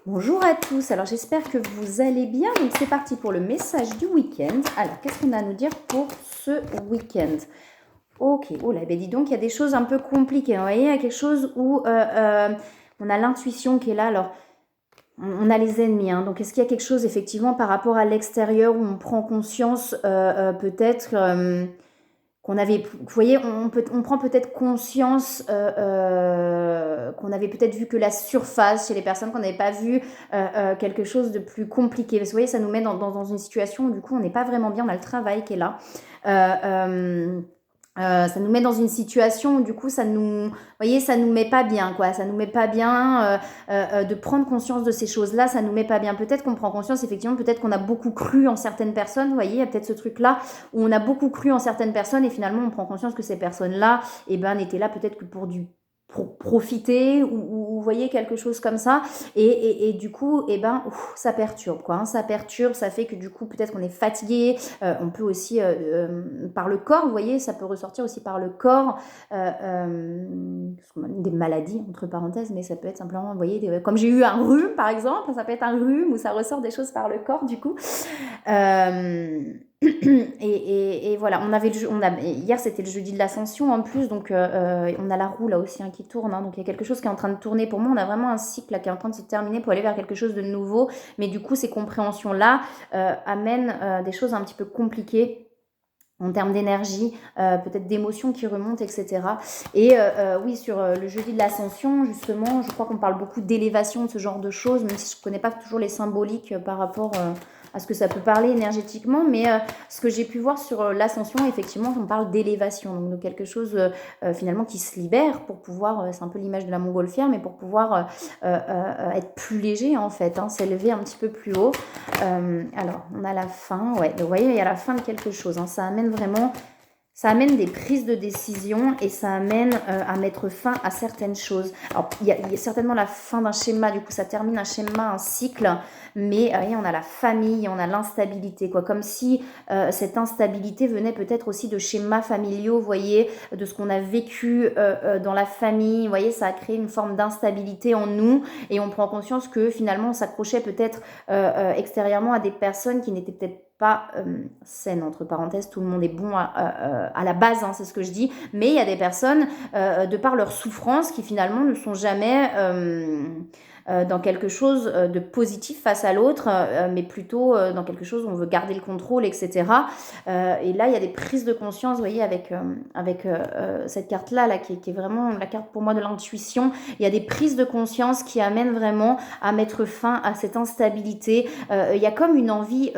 Bonjour à tous, alors j'espère que vous allez bien. Donc c'est parti pour le message du week-end. Alors qu'est-ce qu'on a à nous dire pour ce week-end? Ok, oh là, ben dis donc, il y a des choses un peu compliquées. Vous voyez, il y a quelque chose où on a l'intuition qui est là. Alors on a les ennemis, hein. Donc est-ce qu'il y a quelque chose effectivement par rapport à l'extérieur où on prend conscience peut-être qu'on avait, vous voyez, on prend peut-être conscience qu'on avait peut-être vu que la surface chez les personnes, qu'on n'avait pas vu quelque chose de plus compliqué. Parce que vous voyez, ça nous met dans une situation où du coup on n'est pas vraiment bien, on a le travail qui est là. Euh, euh, ça nous met dans une situation où du coup ça nous, vous voyez, ça nous met pas bien, quoi. Ça nous met pas bien de prendre conscience de ces choses-là. Ça nous met pas bien. Peut-être qu'on prend conscience, effectivement, peut-être qu'on a beaucoup cru en certaines personnes. Vous voyez, il y a peut-être ce truc-là où on a beaucoup cru en certaines personnes et finalement on prend conscience que ces personnes-là, eh ben, n'étaient là peut-être que pour profiter ou vous voyez quelque chose comme ça et du coup eh ben ça perturbe quoi, hein, ça perturbe, ça fait que du coup peut-être qu'on est fatigué, on peut aussi par le corps, vous voyez, ça peut ressortir aussi par le corps, des maladies entre parenthèses, mais ça peut être simplement, vous voyez, comme j'ai eu un rhume par exemple, ça peut être un rhume où ça ressort des choses par le corps du coup. Et voilà, hier c'était le jeudi de l'ascension en plus, donc on a la roue là aussi hein, qui tourne, hein, donc il y a quelque chose qui est en train de tourner. Pour moi, on a vraiment un cycle là, qui est en train de se terminer pour aller vers quelque chose de nouveau, mais du coup, ces compréhensions-là amènent des choses un petit peu compliquées en termes d'énergie, peut-être d'émotions qui remontent, etc. Et oui, sur le jeudi de l'ascension, justement, je crois qu'on parle beaucoup d'élévation, de ce genre de choses, même si je ne connais pas toujours les symboliques par rapport à ce que ça peut parler énergétiquement, mais ce que j'ai pu voir sur l'ascension, effectivement, on parle d'élévation, donc de quelque chose finalement qui se libère pour pouvoir, c'est un peu l'image de la montgolfière, mais pour pouvoir être plus léger en fait, hein, s'élever un petit peu plus haut. Alors, on a la fin, ouais, donc, vous voyez, il y a la fin de quelque chose, hein, ça amène vraiment, ça amène des prises de décision et ça amène à mettre fin à certaines choses. Alors, il y a certainement la fin d'un schéma, du coup, ça termine un schéma, un cycle, mais on a la famille, on a l'instabilité, quoi. Comme si cette instabilité venait peut-être aussi de schémas familiaux, vous voyez, de ce qu'on a vécu dans la famille. Vous voyez, ça a créé une forme d'instabilité en nous et on prend conscience que finalement, on s'accrochait peut-être extérieurement à des personnes qui n'étaient peut-être pas saine entre parenthèses, tout le monde est bon à la base, hein, c'est ce que je dis, mais il y a des personnes, de par leur souffrance, qui finalement ne sont jamais dans quelque chose de positif face à l'autre, mais plutôt dans quelque chose où on veut garder le contrôle, etc. Et là, il y a des prises de conscience, vous voyez, avec cette carte-là, là, qui est vraiment la carte pour moi de l'intuition. Il y a des prises de conscience qui amènent vraiment à mettre fin à cette instabilité. Il y a comme une envie...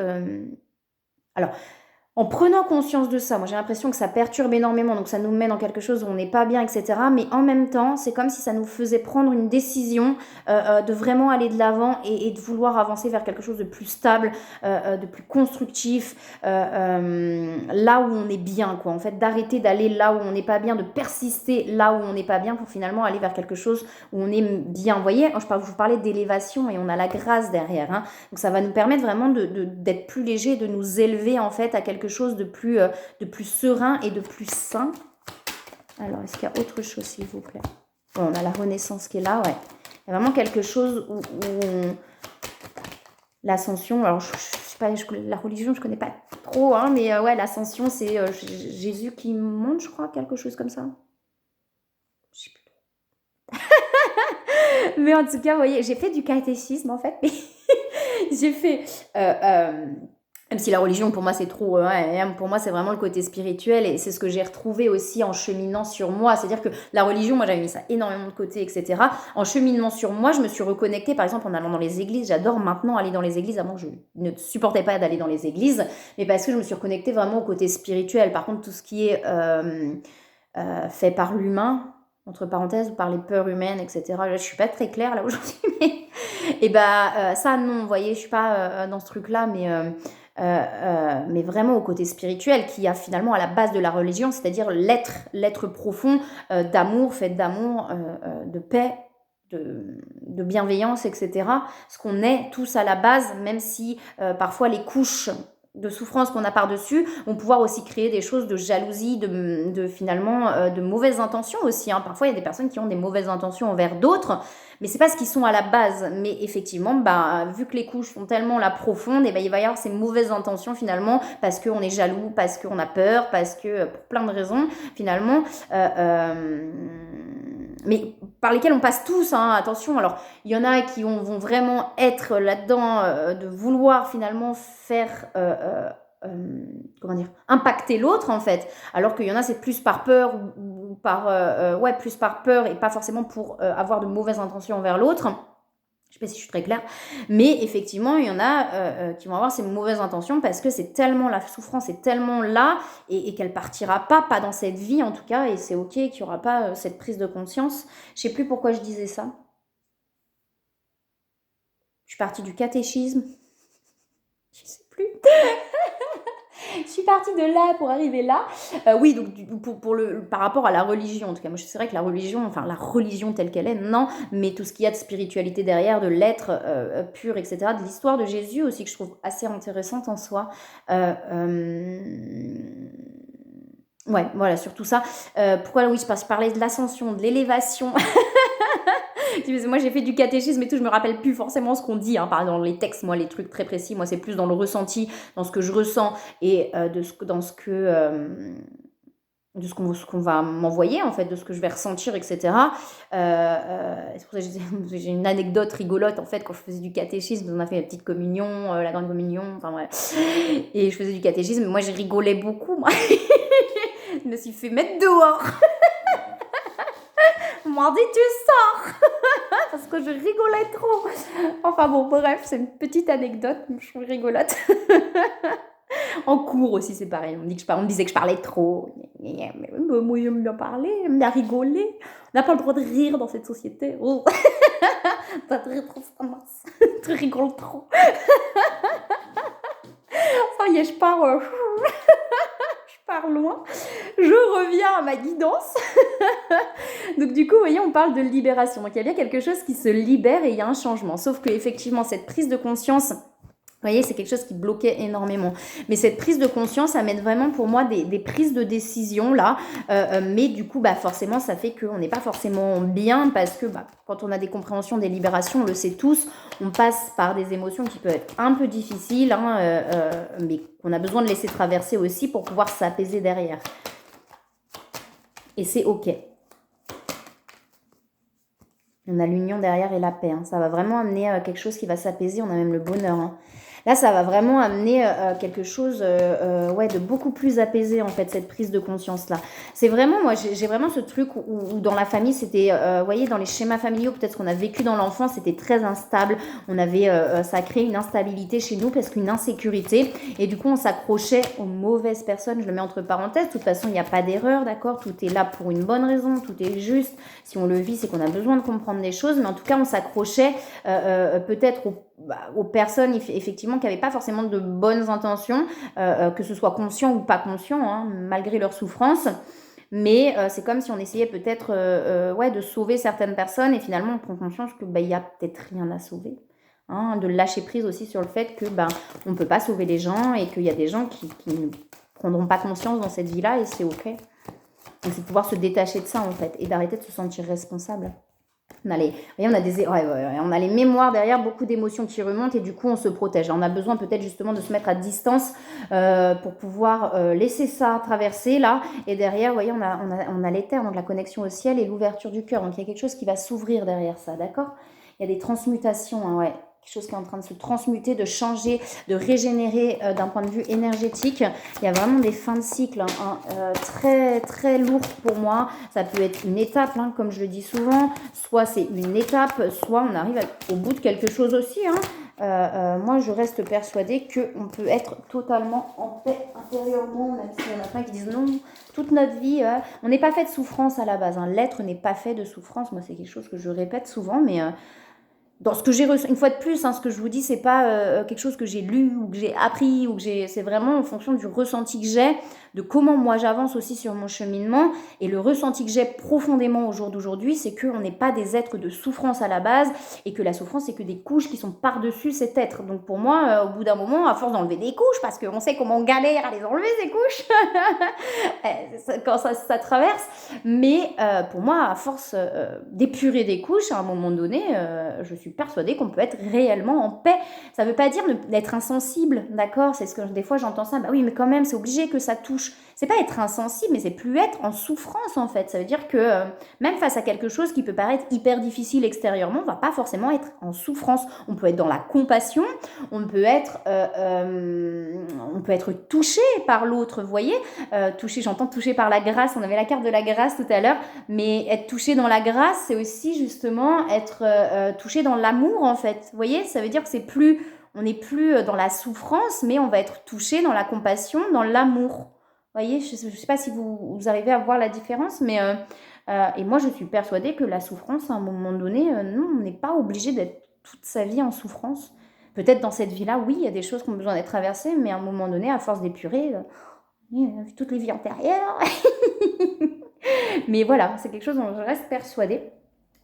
alors, en prenant conscience de ça, moi j'ai l'impression que ça perturbe énormément, donc ça nous met dans quelque chose où on n'est pas bien, etc. Mais en même temps, c'est comme si ça nous faisait prendre une décision de vraiment aller de l'avant et de vouloir avancer vers quelque chose de plus stable, de plus constructif, là où on est bien, quoi. En fait, d'arrêter d'aller là où on n'est pas bien, de persister là où on n'est pas bien pour finalement aller vers quelque chose où on est bien. Vous voyez, je vous parlais d'élévation et on a la grâce derrière, hein. Donc ça va nous permettre vraiment d'être plus léger, de nous élever en fait à quelque chose de plus serein et de plus sain. Alors, est-ce qu'il y a autre chose, s'il vous plaît? Bon, on a la renaissance qui est là, ouais. Il y a vraiment quelque chose où l'ascension, alors je sais pas, la religion, je connais pas trop, hein, mais ouais, l'ascension, c'est Jésus qui monte, je crois, quelque chose comme ça. Je sais plus. Mais en tout cas, vous voyez, j'ai fait du catéchisme, en fait, mais j'ai fait... même si la religion pour moi c'est trop, pour moi c'est vraiment le côté spirituel et c'est ce que j'ai retrouvé aussi en cheminant sur moi. C'est-à-dire que la religion, moi j'avais mis ça énormément de côté, etc. En cheminant sur moi, je me suis reconnectée par exemple en allant dans les églises. J'adore maintenant aller dans les églises, avant je ne supportais pas d'aller dans les églises, mais parce que je me suis reconnectée vraiment au côté spirituel. Par contre, tout ce qui est fait par l'humain, entre parenthèses, ou par les peurs humaines, etc. Là, je suis pas très claire là aujourd'hui, mais et bah ça non, vous voyez, je suis pas dans ce truc-là, mais vraiment au côté spirituel qui a finalement à la base de la religion, c'est-à-dire l'être profond, d'amour, fait d'amour, de paix, de bienveillance, etc. Ce qu'on est tous à la base, même si parfois les couches de souffrance qu'on a par-dessus vont pouvoir aussi créer des choses de jalousie, finalement de mauvaises intentions aussi. Hein. Parfois, il y a des personnes qui ont des mauvaises intentions envers d'autres, mais c'est pas ce qu'ils sont à la base. Mais effectivement, vu que les couches sont tellement là profondes, et il va y avoir ces mauvaises intentions finalement parce qu'on est jaloux, parce qu'on a peur, parce que pour plein de raisons finalement. Mais par lesquels on passe tous, hein, attention. Alors, il y en a qui vont vraiment être là-dedans, de vouloir finalement faire, comment dire, impacter l'autre en fait. Alors qu'il y en a, c'est plus par peur ou par, ouais, plus par peur et pas forcément pour avoir de mauvaises intentions envers l'autre. Je sais pas si je suis très claire, mais effectivement, il y en a qui vont avoir ces mauvaises intentions parce que c'est tellement, la souffrance est tellement là et qu'elle partira pas dans cette vie en tout cas, et c'est ok qu'il n'y aura pas cette prise de conscience. Je sais plus pourquoi je disais ça. Je suis partie du catéchisme. Je sais plus. Je suis partie de là pour arriver là. Oui, donc par rapport à la religion, en tout cas, moi c'est vrai que la religion telle qu'elle est, non, mais tout ce qu'il y a de spiritualité derrière, de l'être pur, etc., de l'histoire de Jésus aussi, que je trouve assez intéressante en soi. Ouais, voilà, sur tout ça. Pourquoi, oui, je parlais de l'ascension, de l'élévation. Moi j'ai fait du catéchisme et tout, je me rappelle plus forcément ce qu'on dit, hein, par dans les textes, moi les trucs très précis, moi c'est plus dans le ressenti, dans ce que je ressens et de ce qu'on va m'envoyer en fait, de ce que je vais ressentir, etc. C'est pour ça que j'ai une anecdote rigolote en fait, quand je faisais du catéchisme, on a fait la petite communion, la grande communion, enfin voilà, et je faisais du catéchisme, moi j'ai rigolé beaucoup, moi. Je me suis fait mettre dehors. On m'a dit tu sors. Parce que je rigolais trop. Enfin bon, bref, c'est une petite anecdote, je trouve rigolote. En cours aussi, c'est pareil. On me disait que je parlais trop. Mais moi, j'aime bien parler, j'aime bien rigoler. On n'a pas le droit de rire dans cette société. Oh. Pas de rire trop, ça masse. Tu rigoles trop. Ça y est, je pars loin. Je reviens à ma guidance. Donc du coup, vous voyez, on parle de libération. Donc il y a bien quelque chose qui se libère et il y a un changement. Sauf que effectivement, cette prise de conscience, vous voyez, c'est quelque chose qui bloquait énormément. Mais cette prise de conscience amène vraiment pour moi des prises de décision là. Mais du coup, forcément, ça fait qu'on n'est pas forcément bien parce que quand on a des compréhensions, des libérations, on le sait tous, on passe par des émotions qui peuvent être un peu difficiles, hein, mais qu'on a besoin de laisser traverser aussi pour pouvoir s'apaiser derrière. Et c'est ok. On a l'union derrière et la paix. Hein. Ça va vraiment amener quelque chose qui va s'apaiser. On a même le bonheur. Hein. Là, ça va vraiment amener quelque chose de beaucoup plus apaisé, en fait, cette prise de conscience-là. C'est vraiment, moi, j'ai vraiment ce truc où dans la famille, c'était, vous voyez, dans les schémas familiaux, peut-être qu'on a vécu dans l'enfance, c'était très instable. On avait, ça a créé une instabilité chez nous, parce qu'une insécurité. Et du coup, on s'accrochait aux mauvaises personnes. Je le mets entre parenthèses. De toute façon, il n'y a pas d'erreur, d'accord? Tout est là pour une bonne raison. Tout est juste. Si on le vit, c'est qu'on a besoin de comprendre des choses. Mais en tout cas, on s'accrochait peut-être aux personnes, effectivement, qui n'avaient pas forcément de bonnes intentions, que ce soit conscient ou pas conscient, hein, malgré leur souffrance. Mais c'est comme si on essayait peut-être de sauver certaines personnes et finalement on prend conscience que il y a peut-être rien à sauver. Hein, de lâcher prise aussi sur le fait que on ne peut pas sauver les gens et qu'il y a des gens qui ne prendront pas conscience dans cette vie-là et c'est ok. Donc c'est de pouvoir se détacher de ça en fait et d'arrêter de se sentir responsable. On a les mémoires derrière, beaucoup d'émotions qui remontent et du coup on se protège. On a besoin peut-être justement de se mettre à distance pour pouvoir laisser ça traverser là. Et derrière, vous voyez, on a l'éther, donc la connexion au ciel et l'ouverture du cœur. Donc il y a quelque chose qui va s'ouvrir derrière ça, d'accord? Il y a des transmutations, hein, ouais. Quelque chose qui est en train de se transmuter, de changer, de régénérer d'un point de vue énergétique. Il y a vraiment des fins de cycle très très lourdes pour moi. Ça peut être une étape, hein, comme je le dis souvent. Soit c'est une étape, soit on arrive au bout de quelque chose aussi. Hein. Moi, je reste persuadée qu'on peut être totalement en paix intérieurement, même s'il y en a plein qui disent non, toute notre vie, on n'est pas fait de souffrance à la base. Hein. L'être n'est pas fait de souffrance. Moi, c'est quelque chose que je répète souvent, mais dans ce que j'ai reçu, une fois de plus, hein, ce que je vous dis, c'est pas quelque chose que j'ai lu ou que j'ai appris ou que c'est vraiment en fonction du ressenti que j'ai, de comment moi j'avance aussi sur mon cheminement. Et le ressenti que j'ai profondément au jour d'aujourd'hui, c'est qu'on n'est pas des êtres de souffrance à la base et que la souffrance, c'est que des couches qui sont par-dessus cet être. Donc pour moi, au bout d'un moment, à force d'enlever des couches, parce qu'on sait comment on galère à les enlever ces couches, quand ça traverse, mais pour moi, à force d'épurer des couches, à un moment donné, je suis persuadée qu'on peut être réellement en paix. Ça ne veut pas dire d'être insensible, d'accord? C'est ce que des fois j'entends ça, bah oui, mais quand même, c'est obligé que ça touche. C'est pas être insensible, mais c'est plus être en souffrance en fait. Ça veut dire que même face à quelque chose qui peut paraître hyper difficile extérieurement, on va pas forcément être en souffrance. On peut être dans la compassion, on peut être touché par l'autre, vous voyez, touché, j'entends touché par la grâce. On avait la carte de la grâce tout à l'heure, mais être touché dans la grâce, c'est aussi justement être touché dans l'amour en fait. Vous voyez, ça veut dire que on n'est plus dans la souffrance, mais on va être touché dans la compassion, dans l'amour. Vous voyez, je ne sais pas si vous arrivez à voir la différence, mais et moi je suis persuadée que la souffrance, à un moment donné, non, on n'est pas obligé d'être toute sa vie en souffrance. Peut-être dans cette vie-là, oui, il y a des choses qui ont besoin d'être traversées, mais à un moment donné, à force d'épurer, toutes les vies antérieures. Mais voilà, c'est quelque chose dont je reste persuadée.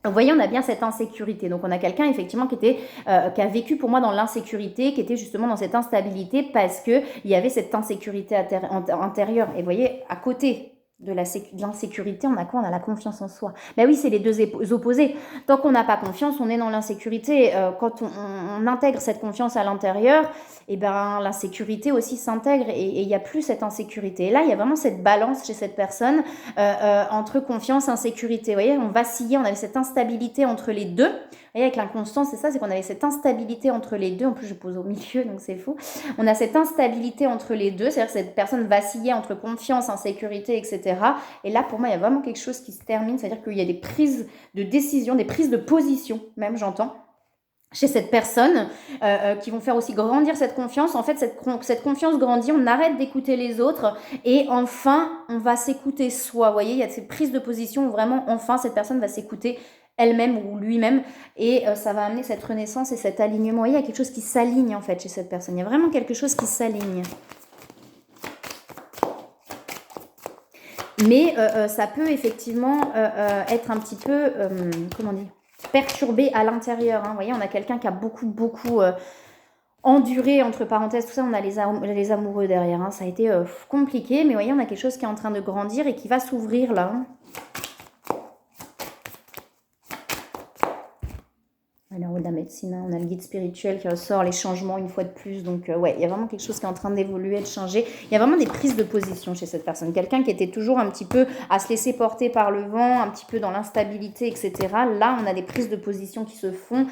Vous voyez, on a bien cette insécurité. Donc, on a quelqu'un, effectivement, qui a vécu pour moi dans l'insécurité, qui était justement dans cette instabilité parce qu'il y avait cette insécurité intérieure. Et vous voyez, à côté de l'insécurité, on a quoi? On a la confiance en soi. Ben oui, c'est les deux opposés. Tant qu'on n'a pas confiance, on est dans l'insécurité. Quand on intègre cette confiance à l'intérieur, et ben l'insécurité aussi s'intègre et il n'y a plus cette insécurité. Et là, il y a vraiment cette balance chez cette personne entre confiance et insécurité. Vous voyez, on vacillait, on avait cette instabilité entre les deux. Vous voyez, avec l'inconstance, c'est ça, c'est qu'on avait cette instabilité entre les deux. En plus, je pose au milieu, donc c'est fou. On a cette instabilité entre les deux, c'est-à-dire que cette personne vacillait entre confiance, insécurité, etc. Et là, pour moi, il y a vraiment quelque chose qui se termine, c'est-à-dire qu'il y a des prises de décision, des prises de position, même, j'entends, chez cette personne, qui vont faire aussi grandir cette confiance. En fait, cette confiance grandit, on arrête d'écouter les autres et enfin, on va s'écouter soi. Vous voyez, il y a ces prises de position où vraiment, enfin, cette personne va s'écouter elle-même ou lui-même et ça va amener cette renaissance et cet alignement. Vous voyez, il y a quelque chose qui s'aligne en fait chez cette personne. Il y a vraiment quelque chose qui s'aligne. Mais ça peut effectivement être un petit peu, comment dire, perturbé à l'intérieur. Hein. Vous voyez, on a quelqu'un qui a beaucoup enduré, entre parenthèses, tout ça, on a les amoureux derrière. Hein. Ça a été compliqué, mais vous voyez, on a quelque chose qui est en train de grandir et qui va s'ouvrir là. Hein. Alors, de la médecine, on a le guide spirituel qui ressort, les changements une fois de plus. Donc, ouais, il y a vraiment quelque chose qui est en train d'évoluer, de changer. Il y a vraiment des prises de position chez cette personne. Quelqu'un qui était toujours un petit peu à se laisser porter par le vent, un petit peu dans l'instabilité, etc. Là, on a des prises de position qui se font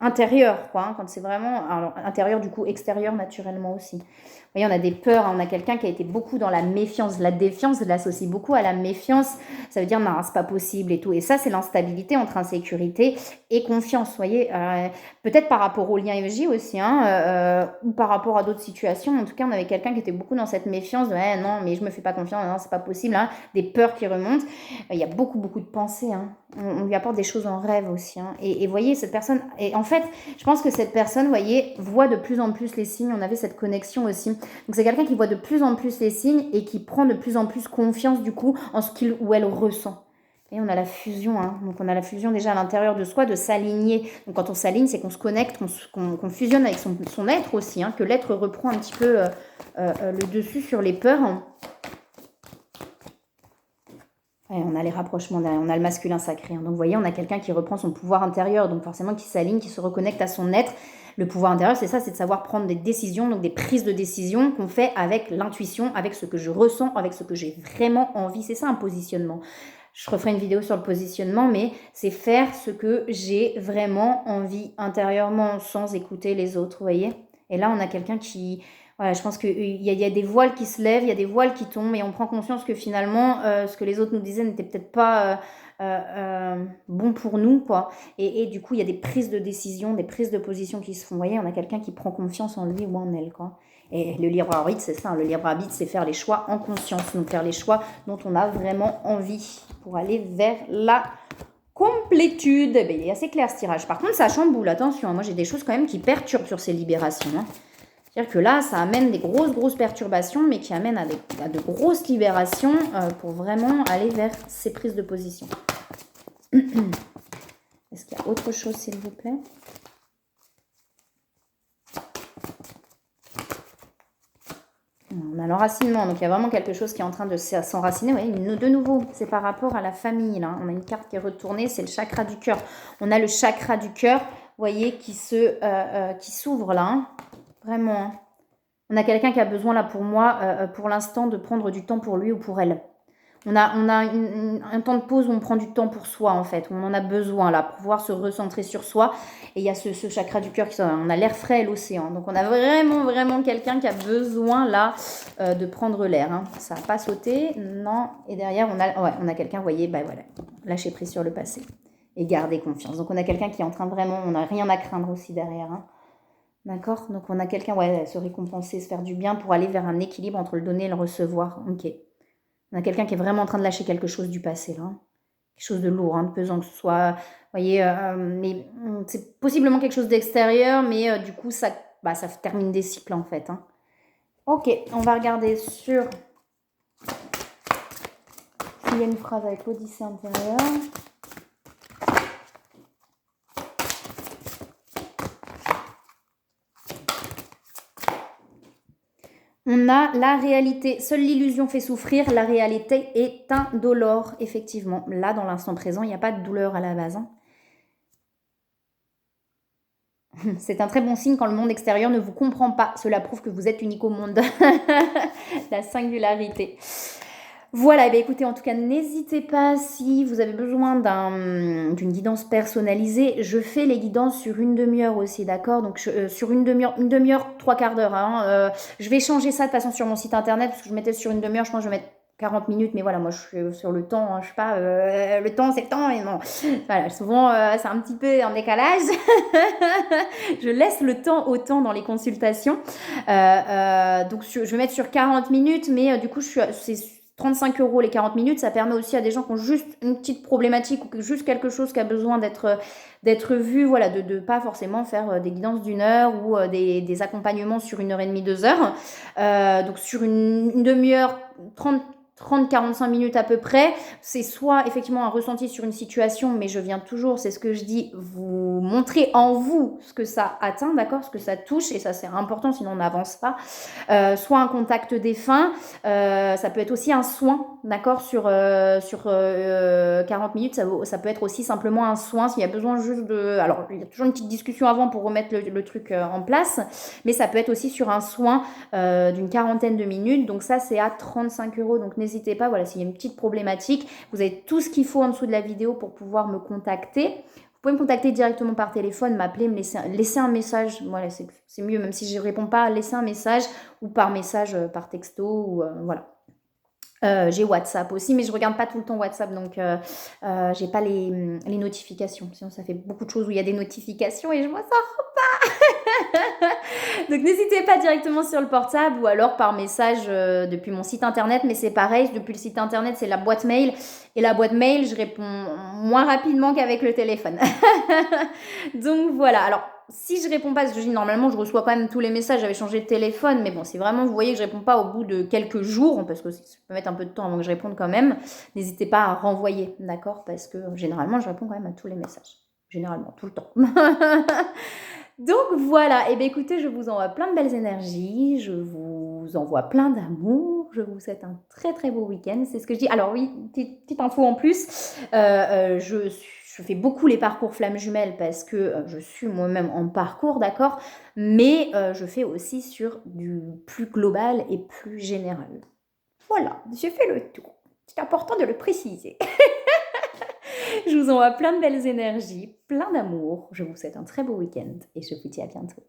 intérieures, quoi. Hein, quand c'est vraiment... Alors, intérieur, du coup, extérieur, naturellement aussi. Vous voyez, on a des peurs, hein, on a quelqu'un qui a été beaucoup dans la méfiance, la défiance, l'associe beaucoup à la méfiance, ça veut dire non, c'est pas possible et tout. Et ça, c'est l'instabilité entre insécurité et confiance, vous voyez. Peut-être par rapport au lien EFJ aussi, hein, ou par rapport à d'autres situations. En tout cas, on avait quelqu'un qui était beaucoup dans cette méfiance de non, mais je me fais pas confiance, non, c'est pas possible, hein, des peurs qui remontent. Il y a beaucoup de pensées, hein. On lui apporte des choses en rêve aussi. Hein. Et vous voyez, cette personne, et en fait, je pense que cette personne, vous voyez, voit de plus en plus les signes. On avait cette connexion aussi. Donc c'est quelqu'un qui voit de plus en plus les signes et qui prend de plus en plus confiance du coup en ce qu'il ou elle ressent. Et on a la fusion, hein. Donc on a la fusion déjà à l'intérieur de soi, de s'aligner. Donc quand on s'aligne, c'est qu'on se connecte, qu'on fusionne avec son être aussi, hein, que l'être reprend un petit peu le dessus sur les peurs. Ouais, on a les rapprochements derrière, on a le masculin sacré. Hein. Donc vous voyez, on a quelqu'un qui reprend son pouvoir intérieur, donc forcément qui s'aligne, qui se reconnecte à son être. Le pouvoir intérieur, c'est ça, c'est de savoir prendre des décisions, donc des prises de décision qu'on fait avec l'intuition, avec ce que je ressens, avec ce que j'ai vraiment envie. C'est ça un positionnement. Je referai une vidéo sur le positionnement, mais c'est faire ce que j'ai vraiment envie intérieurement sans écouter les autres, vous voyez. Et là, on a quelqu'un qui... Voilà, je pense qu'il y a des voiles qui se lèvent, il y a des voiles qui tombent et on prend conscience que finalement, ce que les autres nous disaient n'était peut-être pas bon pour nous, quoi. Et du coup, il y a des prises de décision, des prises de position qui se font. Vous voyez, on a quelqu'un qui prend confiance en lui ou en elle, quoi. Et le libre arbitre, c'est ça. Hein, le libre arbitre, c'est faire les choix en conscience. Donc, faire les choix dont on a vraiment envie pour aller vers la Complétude. Ben, il est assez clair ce tirage. Par contre, ça chamboule. Attention, moi j'ai des choses quand même qui perturbent sur ces libérations. Hein. C'est-à-dire que là, ça amène des grosses perturbations, mais qui amènent à de grosses libérations pour vraiment aller vers ces prises de position. Est-ce qu'il y a autre chose, s'il vous plaît? On a l'enracinement, donc il y a vraiment quelque chose qui est en train de s'enraciner. Oui, de nouveau, c'est par rapport à la famille. Là. On a une carte qui est retournée, c'est le chakra du cœur. On a le chakra du cœur, vous voyez, qui s'ouvre là. Hein. Vraiment. Hein. On a quelqu'un qui a besoin là pour moi, pour l'instant, de prendre du temps pour lui ou pour elle. On a un temps de pause où on prend du temps pour soi, en fait. Où on en a besoin, là, pour pouvoir se recentrer sur soi. Et il y a ce chakra du cœur qui sort. On a l'air frais et l'océan. Donc, on a vraiment quelqu'un qui a besoin, là, de prendre l'air. Hein. Ça n'a pas sauté. Non. Et derrière, on a quelqu'un, vous voyez, bah voilà, lâcher prise sur le passé. Et garder confiance. Donc, on a quelqu'un qui est en train de vraiment... On n'a rien à craindre aussi derrière. Hein. D'accord? Donc, on a quelqu'un, se récompenser, se faire du bien pour aller vers un équilibre entre le donner et le recevoir. Ok. On a quelqu'un qui est vraiment en train de lâcher quelque chose du passé, là. Quelque chose de lourd, de pesant, que ce soit... Vous voyez, mais c'est possiblement quelque chose d'extérieur, mais du coup, ça termine des cycles, en fait. Hein. Ok, on va regarder sur... S'il y a une phrase avec l'Odyssée intérieure. On a la réalité. Seule l'illusion fait souffrir. La réalité est indolore, effectivement. Là, dans l'instant présent, il n'y a pas de douleur à la base. Hein. C'est un très bon signe quand le monde extérieur ne vous comprend pas. Cela prouve que vous êtes unique au monde. La singularité. Voilà, et bien écoutez, en tout cas, n'hésitez pas si vous avez besoin d'une guidance personnalisée. Je fais les guidances sur une demi-heure aussi, d'accord? Donc, sur une demi-heure, 3/4 d'heure. Hein. Je vais changer ça de toute façon sur mon site internet, parce que je mettais sur une demi-heure, je pense que je vais mettre 40 minutes, mais voilà, moi je suis sur le temps, hein, je sais pas, le temps c'est le temps, et non. Voilà, souvent c'est un petit peu en décalage. Je laisse le temps au temps dans les consultations. Donc je vais mettre sur 40 minutes, mais du coup c'est 35 € les 40 minutes, ça permet aussi à des gens qui ont juste une petite problématique ou juste quelque chose qui a besoin d'être vu, voilà, de pas forcément faire des guidances d'1 heure ou des accompagnements sur 1h30, 2 heures. Donc sur une demi-heure, 30-45 minutes à peu près, c'est soit effectivement un ressenti sur une situation, mais je viens toujours, c'est ce que je dis, vous montrer en vous ce que ça atteint, d'accord, ce que ça touche, et ça c'est important, sinon on n'avance pas, soit un contact défunt, ça peut être aussi un soin, d'accord, sur 40 minutes, ça peut être aussi simplement un soin, s'il y a besoin juste de... Alors, il y a toujours une petite discussion avant pour remettre le truc en place, mais ça peut être aussi sur un soin d'une 40aine de minutes, donc ça c'est à 35 €, donc n'hésitez pas, voilà, s'il y a une petite problématique, vous avez tout ce qu'il faut en dessous de la vidéo pour pouvoir me contacter. Vous pouvez me contacter directement par téléphone, m'appeler, me laisser un message, voilà, c'est mieux, même si je ne réponds pas, laisser un message, ou par message, par texto, ou voilà. J'ai WhatsApp aussi, mais je regarde pas tout le temps WhatsApp, donc j'ai pas les notifications. Sinon, ça fait beaucoup de choses où il y a des notifications et je m'en sors pas. Donc, n'hésitez pas directement sur le portable ou alors par message depuis mon site internet, mais c'est pareil, depuis le site internet, c'est la boîte mail. Et la boîte mail, je réponds moins rapidement qu'avec le téléphone. Donc, voilà. Alors, si je réponds pas, parce que je dis normalement je reçois quand même tous les messages, j'avais changé de téléphone, mais bon, si vraiment vous voyez que je réponds pas au bout de quelques jours, parce que ça peut mettre un peu de temps avant que je réponde quand même, n'hésitez pas à renvoyer, d'accord? Parce que généralement je réponds quand même à tous les messages, généralement, tout le temps. Donc voilà, et bien écoutez, je vous envoie plein de belles énergies, je vous envoie plein d'amour, je vous souhaite un très très beau week-end, c'est ce que je dis. Alors oui, petite info en plus, je fais beaucoup les parcours flammes jumelles parce que je suis moi-même en parcours, d'accord, mais je fais aussi sur du plus global et plus général. Voilà, j'ai fait le tour. C'est important de le préciser. Je vous envoie plein de belles énergies, plein d'amour. Je vous souhaite un très beau week-end et je vous dis à bientôt.